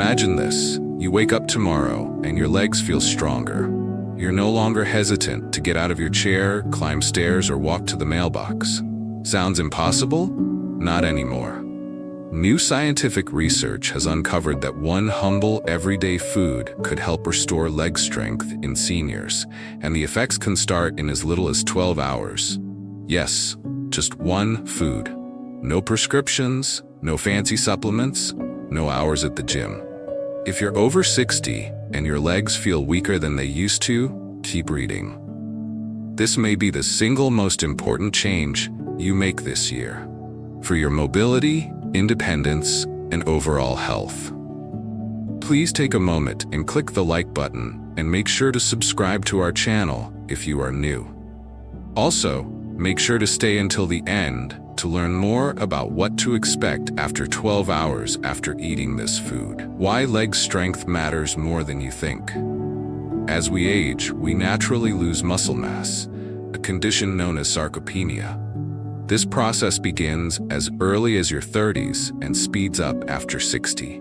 Imagine this. You wake up tomorrow and your legs feel stronger. You're no longer hesitant to get out of your chair, climb stairs, or walk to the mailbox. Sounds impossible? Not anymore. New scientific research has uncovered that one humble, everyday food could help restore leg strength in seniors, and the effects can start in as little as 12 hours. Yes, just one food. No prescriptions, no fancy supplements, no hours at the gym. If you're over 60 and your legs feel weaker than they used to, keep reading. This may be the single most important change you make this year for your mobility, independence, and overall health. Please take a moment and click the like button and make sure to subscribe to our channel if you are new. Also, make sure to stay until the end to learn more about what to expect after 12 hours after eating this food. Why leg strength matters more than you think. As we age, we naturally lose muscle mass, a condition known as sarcopenia. This process begins as early as your 30s and speeds up after 60.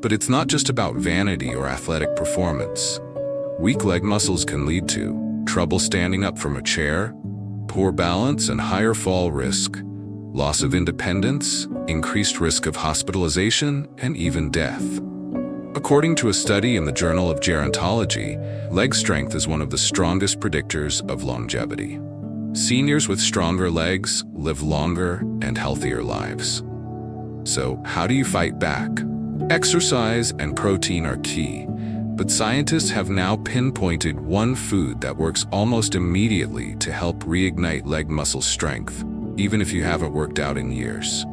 But it's not just about vanity or athletic performance. Weak leg muscles can lead to trouble standing up from a chair, poor balance and higher fall risk, loss of independence, increased risk of hospitalization, and even death. According to a study in the Journal of Gerontology, leg strength is one of the strongest predictors of longevity. Seniors with stronger legs live longer and healthier lives. So, how do you fight back? Exercise and protein are key, but scientists have now pinpointed one food that works almost immediately to help reignite leg muscle strength, even if you haven't worked out in years.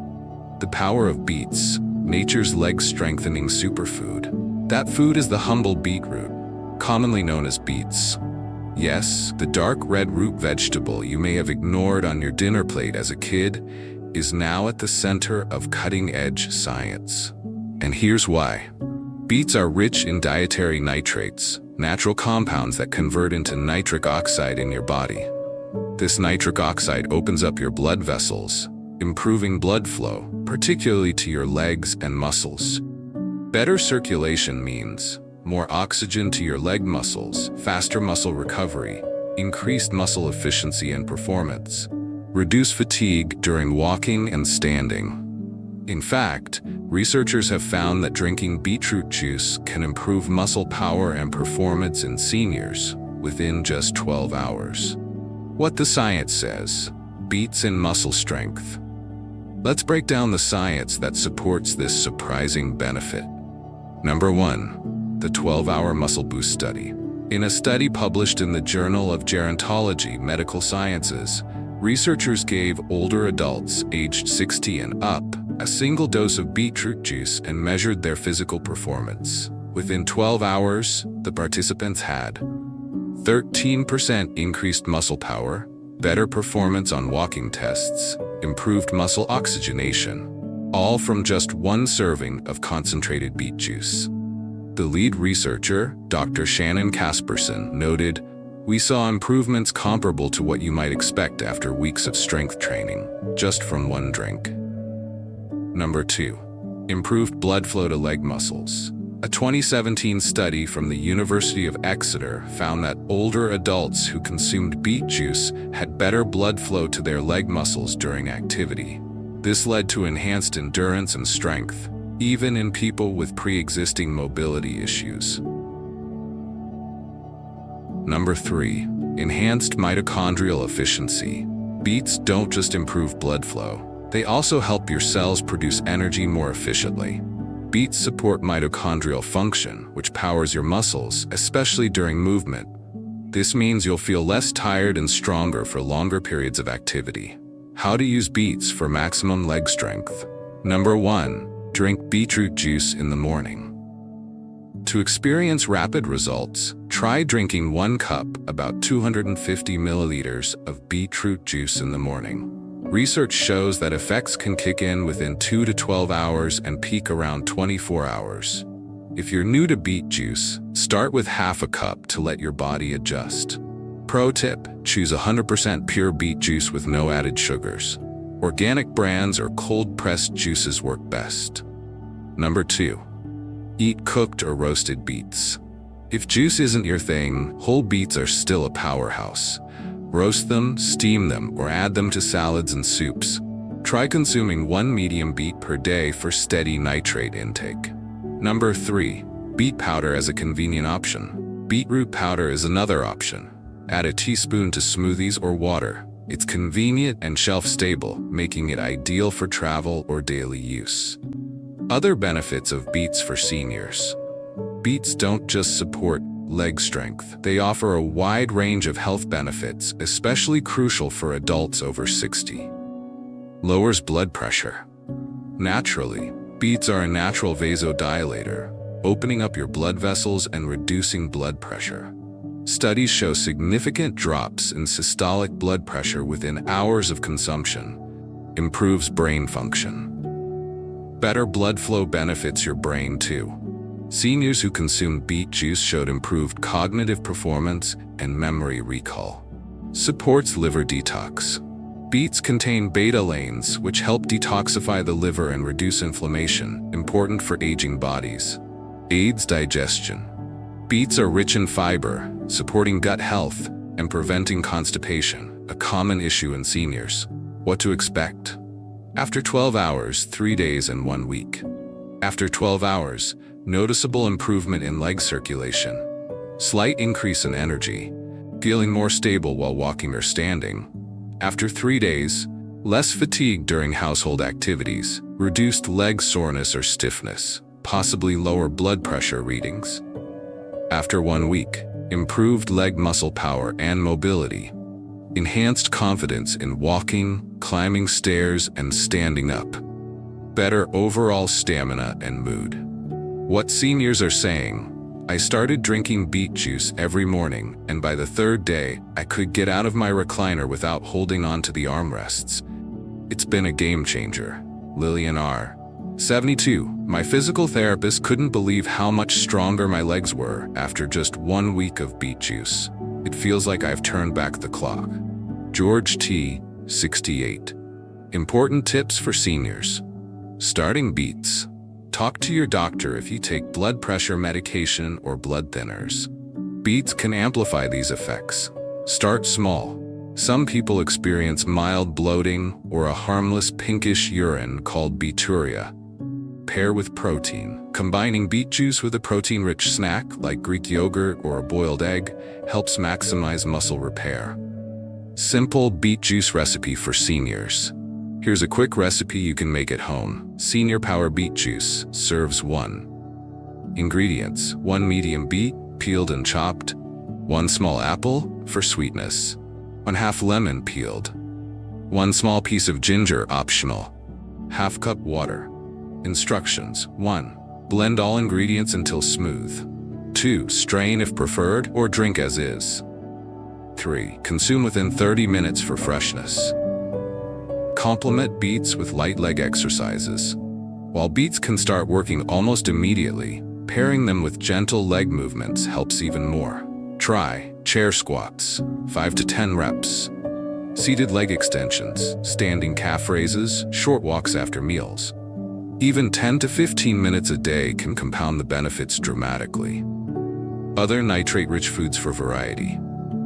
The Power of Beets, nature's leg-strengthening superfood. That food is the humble beetroot, commonly known as beets. Yes, the dark red root vegetable you may have ignored on your dinner plate as a kid is now at the center of cutting-edge science. And here's why. Beets are rich in dietary nitrates, natural compounds that convert into nitric oxide in your body. This nitric oxide opens up your blood vessels, improving blood flow, particularly to your legs and muscles. Better circulation means more oxygen to your leg muscles, faster muscle recovery, increased muscle efficiency and performance, reduce fatigue during walking and standing. In fact, researchers have found that drinking beetroot juice can improve muscle power and performance in seniors within just 12 hours. What the science says: beets in muscle strength. Let's break down the science that supports this surprising benefit. Number 1. The 12-hour muscle boost study. In a study published in the Journal of Gerontology Medical Sciences, researchers gave older adults aged 60 and up a single dose of beetroot juice and measured their physical performance. Within 12 hours, the participants had 13% increased muscle power, better performance on walking tests, improved muscle oxygenation, all from just one serving of concentrated beet juice. The lead researcher, Dr. Shannon Casperson, noted, "We saw improvements comparable to what you might expect after weeks of strength training, just from one drink." Number 2. Improved blood flow to leg muscles. A 2017 study from the University of Exeter found that older adults who consumed beet juice had better blood flow to their leg muscles during activity. This led to enhanced endurance and strength, even in people with pre-existing mobility issues. Number 3. Enhanced mitochondrial efficiency. Beets don't just improve blood flow, they also help your cells produce energy more efficiently. Beets support mitochondrial function, which powers your muscles, especially during movement. This means you'll feel less tired and stronger for longer periods of activity. How to use beets for maximum leg strength. Number 1. Drink beetroot juice in the morning. To experience rapid results, try drinking 1 cup, about 250 milliliters, of beetroot juice in the morning. Research shows that effects can kick in within 2 to 12 hours and peak around 24 hours. If you're new to beet juice, start with half a cup to let your body adjust. Pro tip: choose 100% pure beet juice with no added sugars. Organic brands or cold-pressed juices work best. Number 2. Eat cooked or roasted beets. If juice isn't your thing, whole beets are still a powerhouse. Roast them, steam them, or add them to salads and soups. Try consuming 1 medium beet per day for steady nitrate intake. Number 3. Beet powder as a convenient option. Beetroot powder is another option. Add a teaspoon to smoothies or water. It's convenient and shelf-stable, making it ideal for travel or daily use. Other benefits of beets for seniors. Beets don't just support leg strength. They offer a wide range of health benefits, especially crucial for adults over 60. Lowers blood pressure. Naturally, beets are a natural vasodilator, opening up your blood vessels and reducing blood pressure. Studies show significant drops in systolic blood pressure within hours of consumption. Improves brain function. Better blood flow benefits your brain too. Seniors who consumed beet juice showed improved cognitive performance and memory recall. Supports liver detox. Beets contain beta-alanes, which help detoxify the liver and reduce inflammation, important for aging bodies. Aids digestion. Beets are rich in fiber, supporting gut health and preventing constipation, a common issue in seniors. What to expect? After 12 hours, 3 days and 1 week. After 12 hours, noticeable improvement in leg circulation. Slight increase in energy, feeling more stable while walking or standing. After 3 days, less fatigue during household activities, reduced leg soreness or stiffness, possibly lower blood pressure readings. After 1 week, improved leg muscle power and mobility. Enhanced confidence in walking, climbing stairs, and standing up. Better overall stamina and mood. What seniors are saying: I started drinking beet juice every morning, and by the 3rd day, I could get out of my recliner without holding on to the armrests. It's been a game changer. Lillian R., 72. My physical therapist couldn't believe how much stronger my legs were after just 1 week of beet juice. It feels like I've turned back the clock. George T., 68. Important tips for seniors. Starting beets. Talk to your doctor if you take blood pressure medication or blood thinners. Beets can amplify these effects. Start small. Some people experience mild bloating or a harmless pinkish urine called beeturia. Pair with protein. Combining beet juice with a protein-rich snack like Greek yogurt or a boiled egg helps maximize muscle repair. Simple beet juice recipe for seniors. Here's a quick recipe you can make at home. Senior Power Beet Juice serves 1. Ingredients: 1 medium beet, peeled and chopped. 1 small apple, for sweetness. 1/2 lemon, peeled. 1 small piece of ginger, optional. 1/2 cup water. Instructions: 1. Blend all ingredients until smooth. 2. Strain if preferred, or drink as is. 3. Consume within 30 minutes for freshness. Complement beets with light leg exercises. While beets can start working almost immediately, pairing them with gentle leg movements helps even more. Try chair squats, 5 to 10 reps. Seated leg extensions, standing calf raises, short walks after meals. Even 10 to 15 minutes a day can compound the benefits dramatically. Other nitrate-rich foods for variety.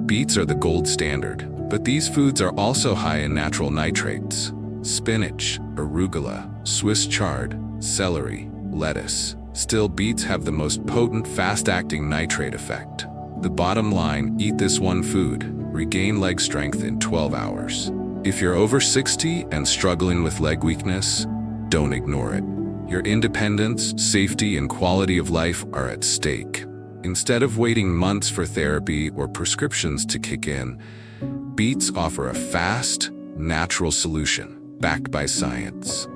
Beets are the gold standard, but these foods are also high in natural nitrates. Spinach, arugula, Swiss chard, celery, lettuce. Still, beets have the most potent, fast-acting nitrate effect. The bottom line: eat this one food, regain leg strength in 12 hours. If you're over 60 and struggling with leg weakness, don't ignore it. Your independence, safety, and quality of life are at stake. Instead of waiting months for therapy or prescriptions to kick in, beets offer a fast, natural solution, backed by science.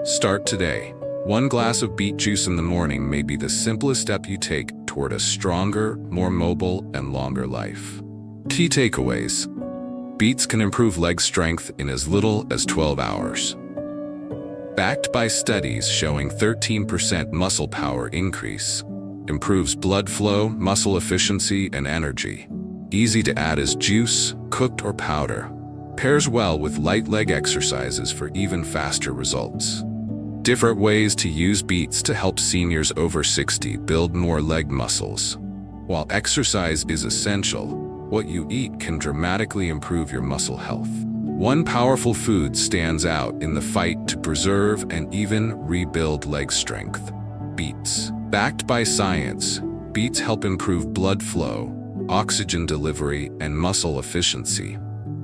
Start today. 1 glass of beet juice in the morning may be the simplest step you take toward a stronger, more mobile, and longer life. Key takeaways. Beets can improve leg strength in as little as 12 hours. Backed by studies showing 13% muscle power increase. Improves blood flow, muscle efficiency, and energy. Easy to add as juice, cooked, or powder. Pairs well with light leg exercises for even faster results. Different ways to use beets to help seniors over 60 build more leg muscles. While exercise is essential, what you eat can dramatically improve your muscle health. One powerful food stands out in the fight to preserve and even rebuild leg strength: beets. Backed by science, beets help improve blood flow, oxygen delivery, and muscle efficiency.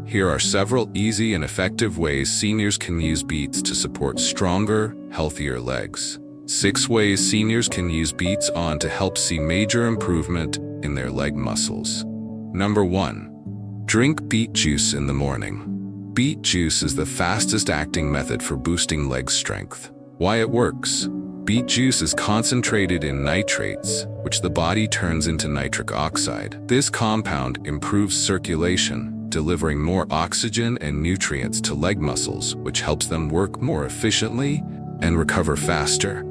Here are several easy and effective ways seniors can use beets to support stronger, healthier legs. 6 ways seniors can use beets to help see major improvement in their leg muscles. Number 1. Drink beet juice in the morning. Beet juice is the fastest-acting method for boosting leg strength. Why it works? Beet juice is concentrated in nitrates, which the body turns into nitric oxide. This compound improves circulation, delivering more oxygen and nutrients to leg muscles, which helps them work more efficiently and recover faster.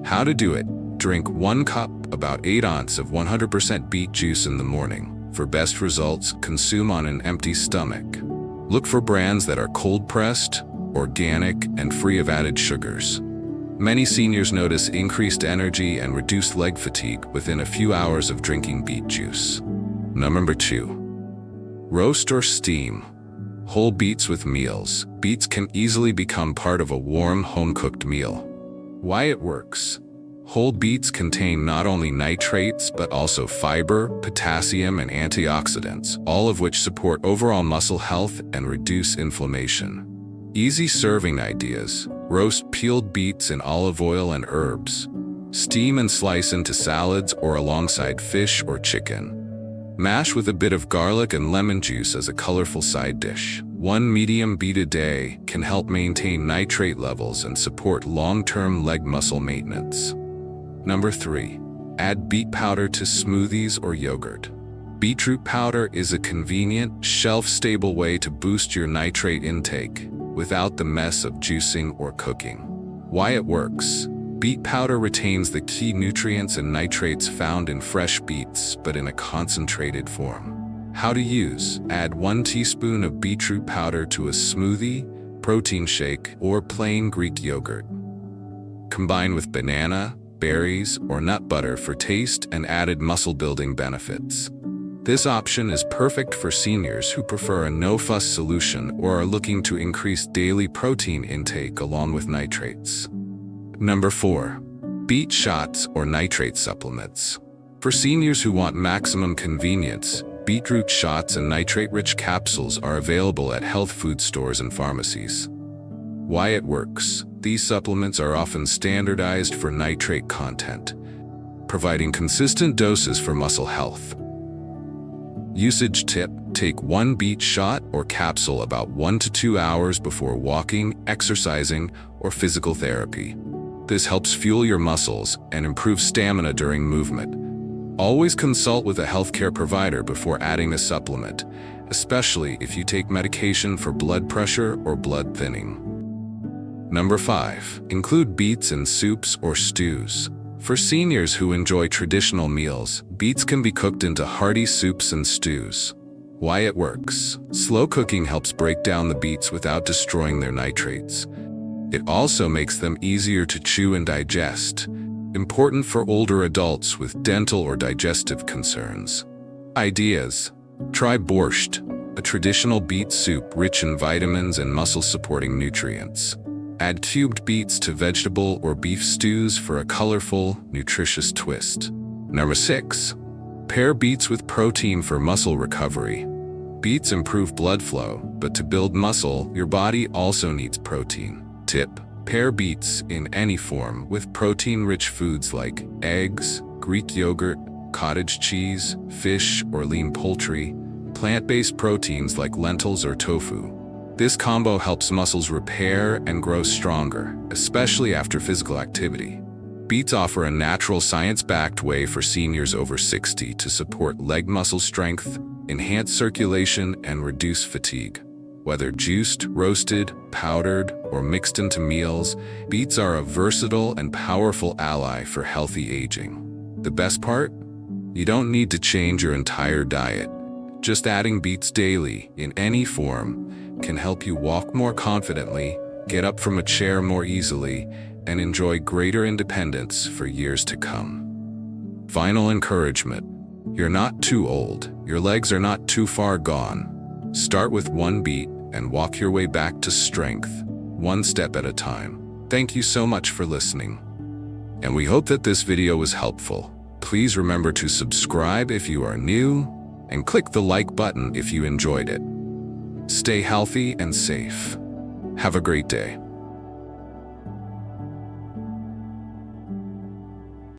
How to do it? Drink 1 cup, about 8 ounces of 100% beet juice in the morning. For best results, consume on an empty stomach. Look for brands that are cold-pressed, organic, and free of added sugars. Many seniors notice increased energy and reduced leg fatigue within a few hours of drinking beet juice. Number 2. Roast or steam. Whole beets with meals. Beets can easily become part of a warm, home-cooked meal. Why it works? Whole beets contain not only nitrates but also fiber, potassium, and antioxidants, all of which support overall muscle health and reduce inflammation. Easy serving ideas. Roast peeled beets in olive oil and herbs. Steam and slice into salads or alongside fish or chicken. Mash with a bit of garlic and lemon juice as a colorful side dish. 1 medium beet a day can help maintain nitrate levels and support long-term leg muscle maintenance. Number 3. Add beet powder to smoothies or yogurt. Beetroot powder is a convenient, shelf-stable way to boost your nitrate intake without the mess of juicing or cooking. Why it works? Beet powder retains the key nutrients and nitrates found in fresh beets, but in a concentrated form. How to use? Add 1 teaspoon of beetroot powder to a smoothie, protein shake, or plain Greek yogurt. Combine with banana, berries, or nut butter for taste and added muscle-building benefits. This option is perfect for seniors who prefer a no-fuss solution or are looking to increase daily protein intake along with nitrates. Number 4. Beet shots or nitrate supplements. For seniors who want maximum convenience, beetroot shots and nitrate-rich capsules are available at health food stores and pharmacies. Why it works? These supplements are often standardized for nitrate content, providing consistent doses for muscle health. Usage tip: take 1 beet shot or capsule about 1 to 2 hours before walking, exercising, or physical therapy. This helps fuel your muscles and improve stamina during movement. Always consult with a healthcare provider before adding a supplement, especially if you take medication for blood pressure or blood thinning. Number 5. Include beets in soups or stews. For seniors who enjoy traditional meals, beets can be cooked into hearty soups and stews. Why it works? Slow cooking helps break down the beets without destroying their nitrates. It also makes them easier to chew and digest, important for older adults with dental or digestive concerns. Ideas: try borscht, a traditional beet soup rich in vitamins and muscle-supporting nutrients. Add cubed beets to vegetable or beef stews for a colorful, nutritious twist. Number 6. Pair beets with protein for muscle recovery. Beets improve blood flow, but to build muscle, your body also needs protein. Tip: pair beets in any form with protein-rich foods like eggs, Greek yogurt, cottage cheese, fish or lean poultry, plant-based proteins like lentils or tofu. This combo helps muscles repair and grow stronger, especially after physical activity. Beets offer a natural, science-backed way for seniors over 60 to support leg muscle strength, enhance circulation, and reduce fatigue. Whether juiced, roasted, powdered, or mixed into meals, beets are a versatile and powerful ally for healthy aging. The best part? You don't need to change your entire diet. Just adding beets daily, in any form, can help you walk more confidently, get up from a chair more easily, and enjoy greater independence for years to come. Final encouragement. You're not too old. Your legs are not too far gone. Start with one beet and walk your way back to strength, one step at a time. Thank you so much for listening. And we hope that this video was helpful. Please remember to subscribe if you are new, and click the like button if you enjoyed it. Stay healthy and safe. Have a great day.